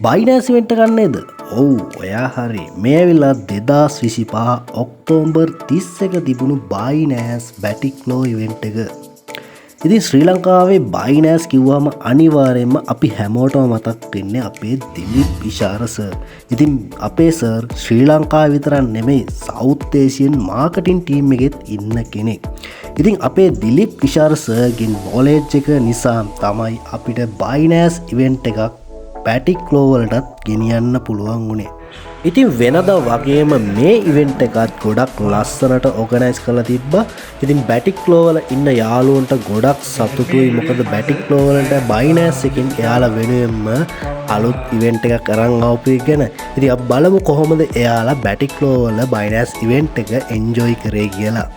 බයිනෑස් event එකක් නේද? ඔව් ඔයා හරි. මේ ඇවිල්ලා 2025 ඔක්තෝබර් 31 තිබුණු බයිනෑස් බැටික්ලෝ ඉවෙන්ට් එක. ඉතින් ශ්‍රී ලංකාවේ බයිනෑස් කිව්වම අනිවාර්යයෙන්ම අපි හැමෝටම මතක් වෙන්නේ අපේ දිලිප් ඉෂාර සර්. ඉතින් අපේ සර් ශ්‍රී ලංකාව විතරක් නෙමෙයි සවුත් ඒසියන් මාකටිං ටීම් එකෙත් ඉන්න කෙනෙක්. ඉතින් අපේ දිලිප් ඉෂාර සර්ගෙන් නොලෙජ් එක නිසා තමයි අපිට බයිනෑස් ඉවෙන්ට් එකක් පැටික්ලෝවලටත් ගෙනියන්න පුළුවන් වුණේ. ඉතින් වෙනද වගේම මේ ඉවෙන්ට් එකත් ගොඩක් ලස්සනට ඕගනයිස් කරලා තිබ්බා. ඉතින් බැටික්ලෝවල ඉන්න යාළුවන්ට ගොඩක් සතුටුයි. මොකද බැටික්ලෝවලට බයිනෑස් එකෙන් එයාලා වෙනුවෙන්ම අලුත් ඉවෙන්ට් එකක් අරන් ආපු එක ගැන. ඉතින් අපි බලමු කොහොමද එයාලා බැටික්ලෝවල බයිනෑස් ඉවෙන්ට් එක එන්ජොයි කරේ කියලා.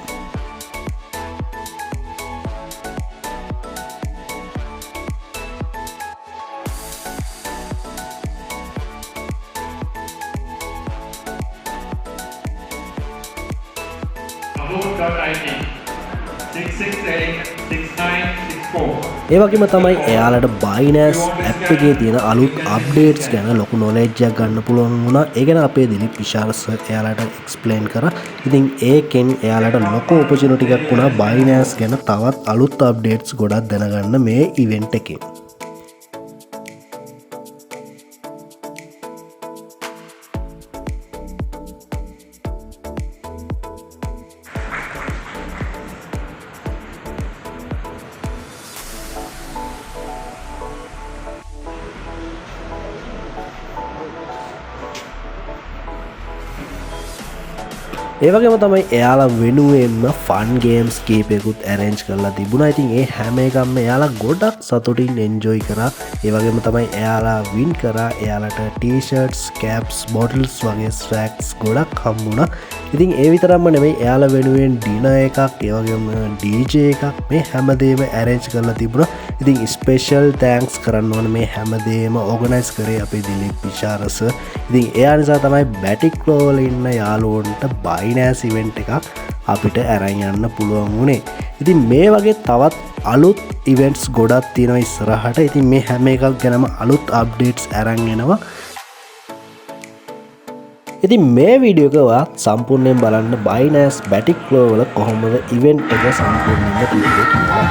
About.id 6686964. ඒ වගේම තමයි එයාලට බයිනෑස් ඇප් එකේ තියෙන අලුත් අප්ඩේට්ස් ගැන ලොකු නොලෙජ් එකක් ගන්න පුළුවන් වුණා. ඒ ගැන අපේ දිලිප් ඉෂාර සර් එයාලට එක්ස්ප්ලেইন කරා. ඉතින් ඒකෙන් එයාලට ලොකු ඔපචුනිටි එකක් වුණා බයිනෑස් ගැන තවත් අලුත් අප්ඩේට්ස් ගොඩක් දැනගන්න මේ ඉවෙන්ට් එකේ. ඒවගේම තමයි එයාලා වෙනුවෙන්ම ෆන් ගේම්ස් කීපයකුත් ඇරෙන්ජ් කරලා තිබුණා. ඉතින් ඒ හැම එකක්ම එයාලා ගොඩක් සතුටින් එන්ජොයි කරා. ඒවගේම තමයි එයාලා වින් කරා. එයාලට ටී-ෂර්ට්ස්, කැප්ස්, බොටල්ස් වගේ ස්වැග්ස් ගොඩක් හම්බුණා. ඉතින් ඒ විතරක්ම නෙමෙයි එයාලා වෙනුවෙන් ඩිනර් එකක්, ඒවගේම DJ එකක් මේ හැමදේම ඇරෙන්ජ් කරලා තිබුණා. ඉතින් ස්පෙෂල් තෑන්ක්ස් කරන්න ඕන මේ හැමදේම ඕගනයිස් කරේ අපේ දිලිප් ඉෂාර සර්. ඉතින් එයා නිසා තමයි බැටික්ලෝ වල ඉන්න යාළුවන්ට බයිනෑස් ඉවෙන්ට් එකක් අපිට අරන් යන්න පුළුවන් වුණේ. ඉතින් මේ වගේ තවත් අලුත් ඉවෙන්ට්ස් ගොඩක් තියෙනවා ඉස්සරහට. ඉතින් මේ හැම එකක් ගැනම අලුත් අප්ඩේට්ස් අරන් එනවා. ඉතින් මේ වීඩියෝ එක ඔයා සම්පූර්ණයෙන් බලන්න බයිනෑස් බැටික්ලෝ වල කොහොමද ඉවෙන්ට් එක සම්පූර්ණයෙන්ම තියෙන්නේ කියලා.